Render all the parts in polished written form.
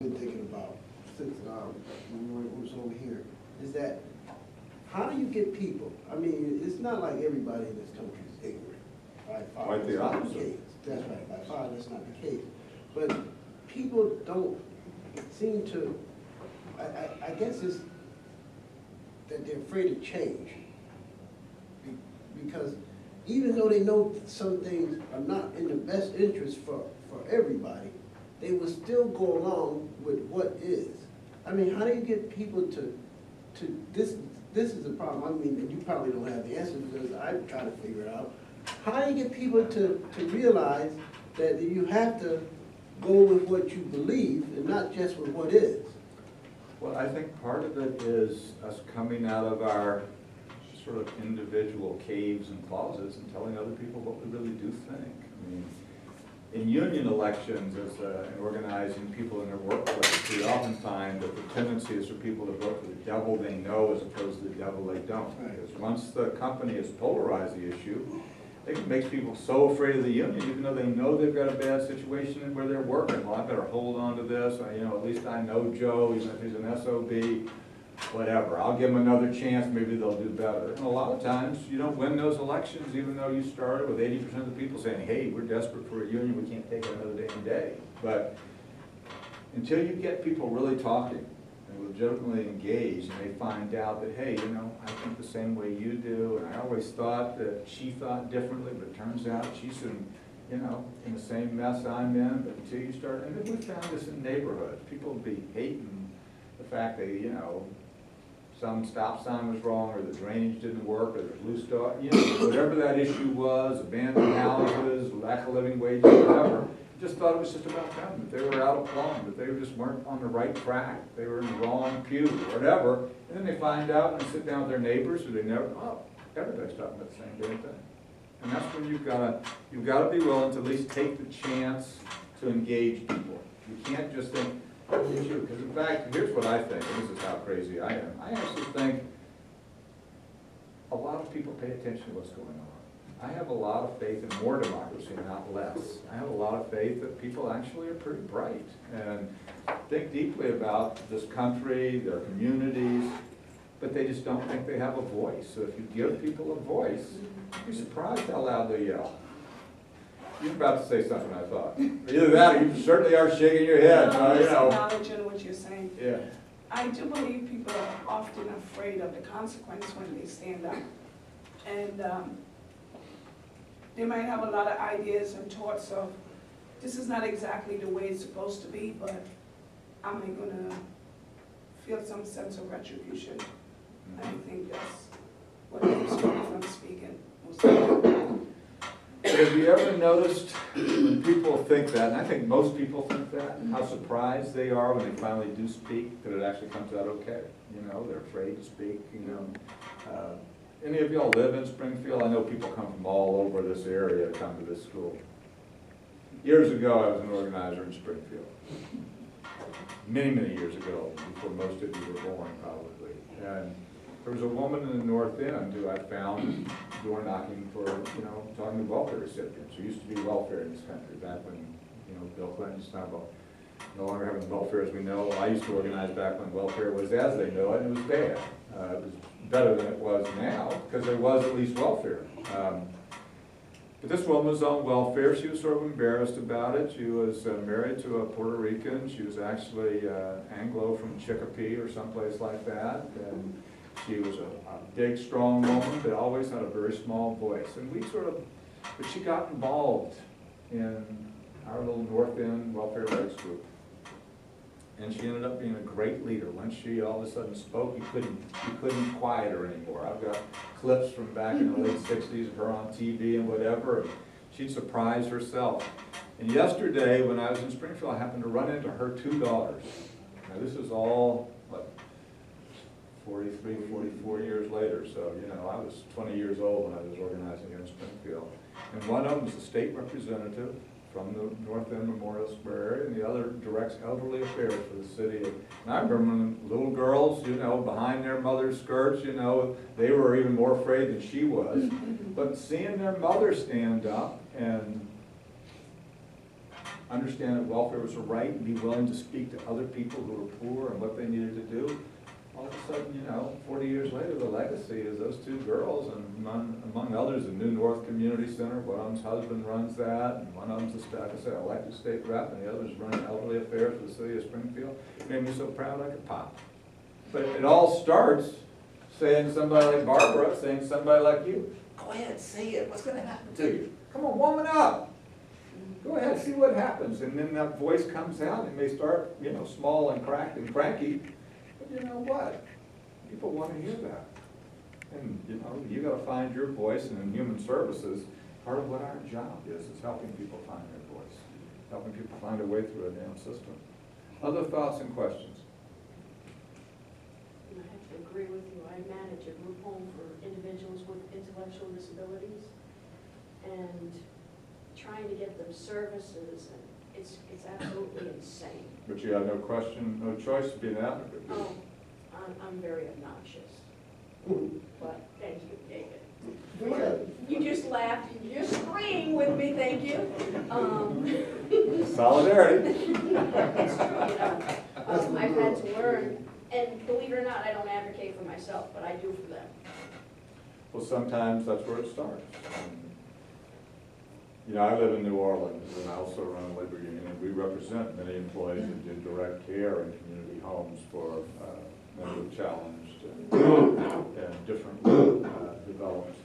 been thinking about since when we was over here is that how do you get people? I mean, it's not like everybody in this country is ignorant. By far, Quite the that's not opposite. case. That's right. By far, that's not the case. But people don't seem to. I guess it's that they're afraid of change because even though they know some things are not in the best interest for everybody, they will still go along with what is. I mean, how do you get people to this is the problem. I mean, and you probably don't have the answer because I'm trying to figure it out. How do you get people to realize that you have to go with what you believe and not just with what is? Well, I think part of it is us coming out of our sort of individual caves and closets and telling other people what we really do think. I mean, in union elections, as in organizing people in their workplace, we often find that the tendency is for people to vote for the devil they know as opposed to the devil they don't. Right. Because once the company has polarized the issue, it makes people so afraid of the union, even though they know they've got a bad situation where they're working. Well, I better hold on to this. At least I know Joe, even if he's an SOB, whatever. I'll give them another chance, maybe they'll do better. And a lot of times, you don't win those elections, even though you started with 80% of the people saying, hey, we're desperate for a union, we can't take it another day and day. But until you get people really talking and legitimately engaged, and they find out that, hey, I think the same way you do, and I always thought that she thought differently, but it turns out she's in the same mess I'm in. But until you start, and then we found this in neighborhoods, people would be hating the fact that, some stop sign was wrong, or the drainage didn't work, or there's loose dog, whatever that issue was, abandoned houses, lack of living wages, whatever. Just thought it was just about them, that they were out of plumb, that they just weren't on the right track, they were in the wrong pew, whatever. And then they find out and sit down with their neighbors who they never, everybody's talking about the same damn thing. And that's when you've got to be willing to at least take the chance to engage people. You can't just think, it's you. Because in fact, here's what I think, and this is how crazy I am. I actually think a lot of people pay attention to what's going on. I have a lot of faith in more democracy, not less. I have a lot of faith that people actually are pretty bright and think deeply about this country, their communities, but they just don't think they have a voice. So if you give people a voice, you'd be surprised how loud they yell. You're about to say something, I thought. Either that or you certainly are shaking your head. No, I'm just acknowledging what you're saying. Yeah. I do believe people are often afraid of the consequence when they stand up. And they might have a lot of ideas and thoughts of, this is not exactly the way it's supposed to be, but am I going to feel some sense of retribution? I think that's what keeps me from speaking most of the time. Have you ever noticed when people think that, and I think most people think that, how surprised they are when they finally do speak, that it actually comes out okay? They're afraid to speak, Any of y'all live in Springfield? I know people come from all over this area to come to this school. Years ago, I was an organizer in Springfield. Many, many years ago, before most of you were born, probably. And there was a woman in the North End who I found door knocking for, talking to welfare recipients. There used to be welfare in this country back when, Bill Clinton's talking about no longer having welfare as we know. I used to organize back when welfare was as they know it, and it was bad. It was better than it was now, because there was at least welfare. But this woman was on welfare. She was sort of embarrassed about it. She was married to a Puerto Rican. She was actually Anglo from Chicopee or someplace like that. And she was a big, strong woman, but always had a very small voice. And but she got involved in our little North End welfare rights group. And she ended up being a great leader. Once she all of a sudden spoke, you couldn't quiet her anymore. I've got clips from back in the late 60s of her on TV and whatever. And she'd surprise herself. And yesterday, when I was in Springfield, I happened to run into her two daughters. Now, this is all, 43, 44 years later. So, I was 20 years old when I was organizing here in Springfield. And one of them was a state representative from the North End Memorial Square area, and the other directs elderly affairs for the city. And I remember when little girls, behind their mother's skirts, they were even more afraid than she was. But seeing their mother stand up and understand that welfare was a right and be willing to speak to other people who were poor and what they needed to do. All of a sudden, 40 years later, the legacy is those two girls, and among others, the New North Community Center. One of them's husband runs that, and one of them's like I said, elected state rep, and the other's running elderly affairs for the city of Springfield. It made me so proud I could pop. But it all starts saying somebody like Barbara, saying somebody like you, go ahead, say it. What's going to happen to you? Come on, warm it up. Go ahead, see what happens. And then that voice comes out. It may start, small and cracked and cranky. But you know what? People want to hear that. And, you got to find your voice. And in human services, part of what our job is helping people find their voice, helping people find a way through a damn system. Other thoughts and questions? I have to agree with you. I manage a group home for individuals with intellectual disabilities, and trying to get them services, and it's absolutely insane. But you have no question, no choice to be an advocate. Oh, I'm very obnoxious. But thank you, David. Go ahead. You just laughed, you're agreeing with me, thank you. Solidarity. It's true, I've had to learn, and believe it or not, I don't advocate for myself, but I do for them. Well, sometimes that's where it starts. I live in New Orleans, and I also run a labor union, and we represent many employees that do direct care in community homes for mentally challenged and different developed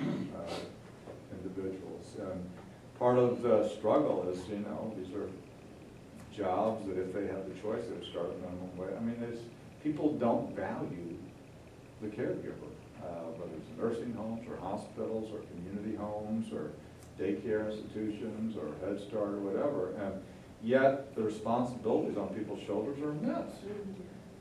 individuals. And part of the struggle is, these are jobs that if they have the choice, they would start at minimum wage. I mean, people don't value the caregiver, whether it's nursing homes or hospitals or community homes or daycare institutions or Head Start or whatever, and yet the responsibilities on people's shoulders are immense.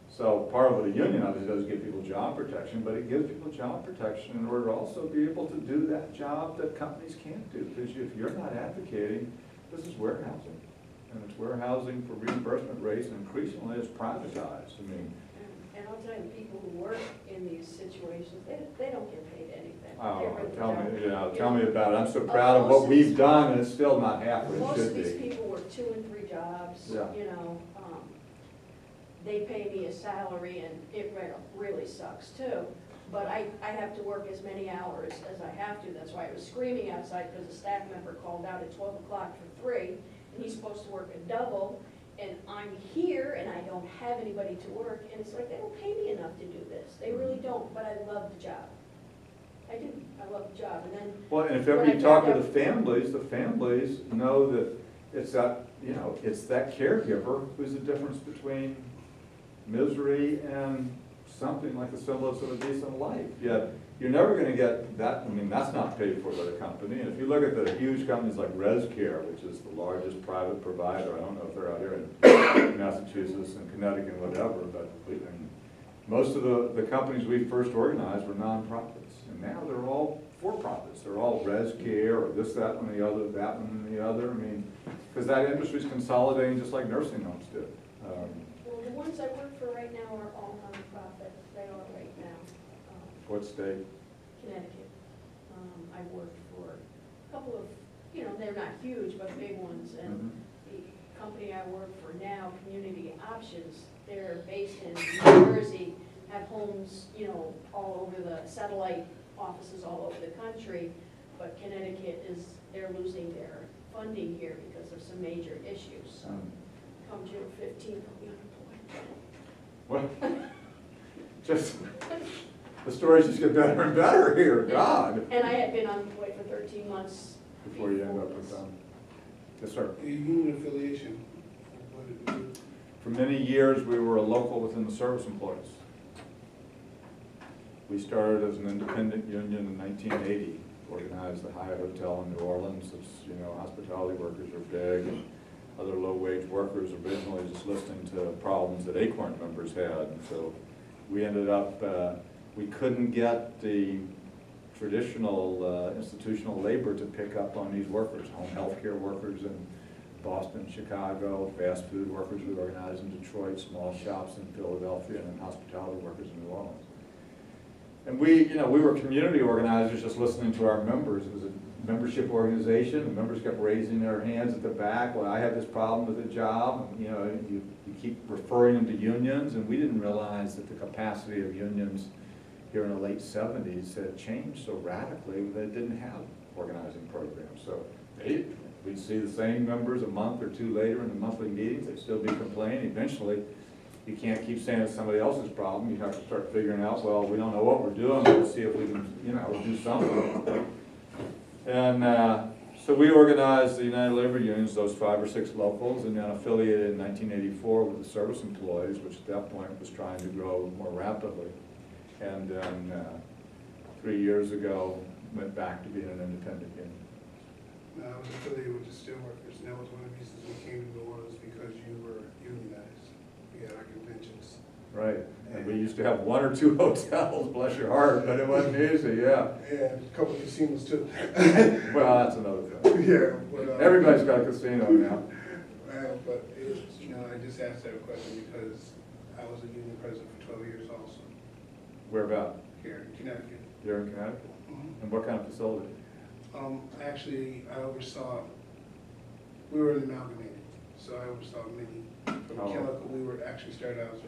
So part of what a union obviously does is give people job protection, but it gives people job protection in order to also be able to do that job that companies can't do. Because if you're not advocating, this is warehousing. And it's warehousing for reimbursement rates, and increasingly it's privatized. And I'll tell you, people who work in these situations, they don't get paid anything. Oh, They really tell don't. me about it. I'm so proud of what we've done, and it's still not half what it Most should of these be. people work 2 and 3 jobs, Yeah. They pay me a salary, and it really sucks too. But I have to work as many hours as I have to. That's why I was screaming outside, because a staff member called out at 12 o'clock for 3, and he's supposed to work a double, and I'm here, and I don't have anybody to work, and it's like, they don't pay me enough to do this. They really don't, but I love the job. I do, I love the job, and then. Well, and if ever you talk to the families know that it's that, it's that caregiver who's the difference between misery and something like the semblance of a decent life. Yet, you're never gonna get that, that's not paid for by the company. And if you look at the huge companies like Rathke, which is the largest private provider, I don't know if they're out here in Massachusetts and Connecticut and whatever, but most of the companies we first organized were nonprofits. And now they're all for-profits. They're all Rathke or this, that, and the other, that one and the other. Because that industry's consolidating just like nursing homes did. Well, the ones I work for right now are all nonprofit. They are right now. What state? Connecticut. I worked for a couple of, they're not huge, but big ones. And the company I work for now, Community Options, they're based in New Jersey, have homes, all over the satellite offices all over the country. But Connecticut they're losing their funding here because of some major issues. So come June 15th, I'll be unemployed. Well, just, the stories just get better and better here, God. And I had been unemployed for 13 months. Before you end up with them. Yes, sir. Your union affiliation, what did you do? For many years, we were a local within the service employees. We started as an independent union in 1980, organized the Hyatt Hotel in New Orleans. It's, hospitality workers are big, and other low-wage workers originally just listening to problems that ACORN members had. And so we ended up, we couldn't get the traditional institutional labor to pick up on these workers, home health care workers in Boston, Chicago, fast food workers we organized in Detroit, small shops in Philadelphia, and then hospitality workers in New Orleans. And we, you know, we were community organizers just listening to our members. It was a membership organization. The members kept raising their hands at the back. Well, I have this problem with the job. You know, you keep referring them to unions, and we didn't realize that the capacity of unions here in the late 70s had changed so radically that it didn't have organizing programs. So we'd see the same members a month or two later in the monthly meetings. They'd still be complaining. Eventually, you can't keep saying it's somebody else's problem. You have to start figuring out, well, we don't know what we're doing. Let's see if we can, you know, do something. And so we organized the United Labor Unions, those 5 or 6 locals, and then affiliated in 1984 with the service employees, which at that point was trying to grow more rapidly. And then 3 years ago, went back to being an independent union. I was affiliated with the steelworkers, and that was one of the reasons we came to New Orleans, because you were unionized. We had our conventions. Right, and we used to have 1 or 2 hotels, bless your heart, but it wasn't easy, yeah. And a couple of casinos too. Well, that's another thing. Yeah. But, Everybody's got a casino now. But it's, you know, I just asked that question because I was a union president for 12 years also, Where about? here in Connecticut. Here in Connecticut? Mhm. And what kind of facility? Actually, I oversaw, we were amalgamated, so I oversaw many. From Oh. chemical, we were actually started out as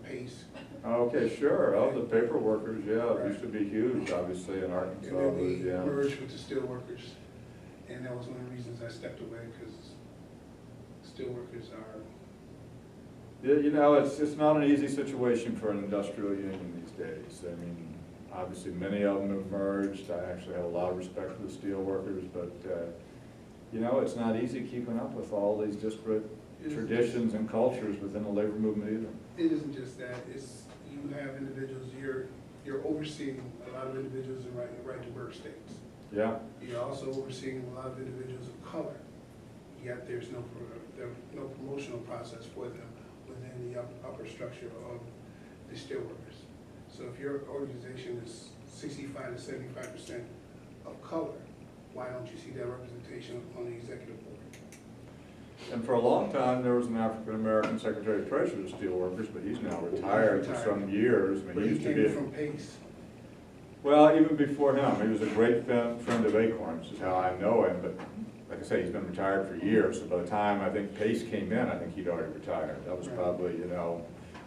PACE, Okay, sure, oh, the paper workers, yeah, it Right. used to be huge, obviously, in Arkansas, and then we yeah. merged with the steelworkers, and that was one of the reasons I stepped away, because steelworkers are, Yeah, you know, it's not an easy situation for an industrial union these days. I mean, obviously, many of them have merged. I actually have a lot of respect for the steel workers, but, you know, it's not easy keeping up with all these disparate traditions and cultures within the labor movement either. it isn't just that, it's, you have individuals, you're overseeing a lot of individuals in right to work states. Yeah, You're also overseeing a lot of individuals of color, yet there's no promotional process for them within the upper structure of the steelworkers. So if your organization is 65 to 75% of color, why don't you see that representation on the executive board? and for a long time, there was an African-American Secretary of Treasury of Steelworkers, but he's now retired for some years. I mean, But he he used to came be. from PACE. Well, even before him, he was a great friend of ACORN, which is how I know him, but like I say, he's been retired for years, so by the time I think Pace came in, I think he'd already retired. That was Right. probably, you know,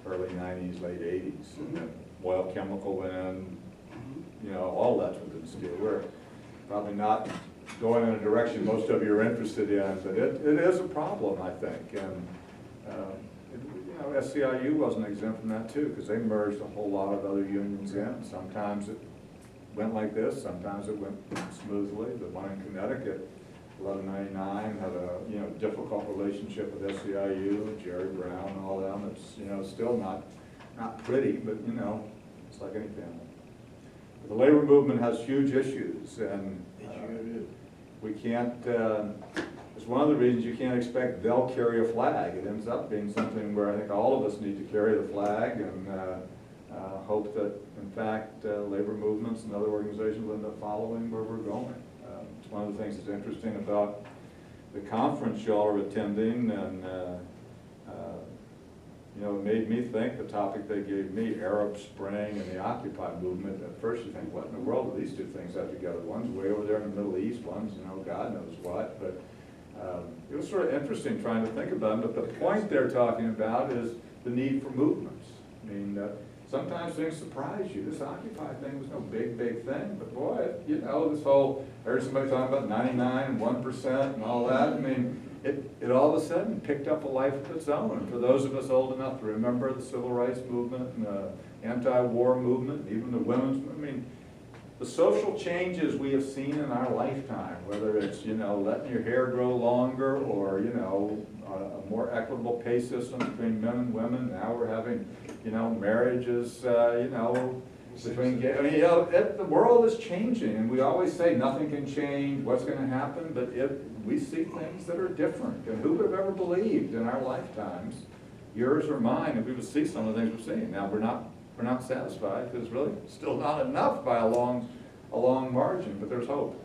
early 90s, late 80s. And then Oil Chemical went in, you know, all that's within steel. We're probably not going in a direction most of you are interested in, but it is a problem, I think. And, you know, SCIU wasn't exempt from that too, because they merged a whole lot of other unions in. Sometimes it went like this, sometimes it went smoothly. The one in Connecticut, 1199, had a, you know, difficult relationship with SCIU, Jerry Brown and all them. It's, you know, still not pretty, but, you know, it's like any family. The labor movement has huge issues, and we can't, it's one of the reasons you can't expect they'll carry a flag. It ends up being something where I think all of us need to carry the flag and hope that, in fact, labor movements and other organizations will end up following where we're going. It's one of the things that's interesting about the conference y'all are attending, and you know, it made me think, the topic they gave me, Arab Spring and the Occupy movement. At first you think, what in the world do these two things have together? One's way over there in the Middle East, one's, you know, God knows what. But it was sort of interesting trying to think about them. But the point they're talking about is the need for movements. I mean, sometimes things surprise you. This Occupy thing was no big thing, but boy, you know, this whole, I heard somebody talking about 99 and 1% and all that. I mean, it all of a sudden picked up a life of its own. And for those of us old enough to remember the civil rights movement and the anti-war movement, even the women's, I mean, the social changes we have seen in our lifetime, whether it's, you know, letting your hair grow longer or, you know, a more equitable pay system between men and women. Now we're having, you know, marriages, you know, between gay, I mean, you know, the world is changing, and we always say nothing can change, what's going to happen, but we see things that are different. And who would have ever believed in our lifetimes, yours or mine, if we would see some of the things we're seeing? Now, we're not satisfied, because it's really still not enough by a long margin, but there's hope.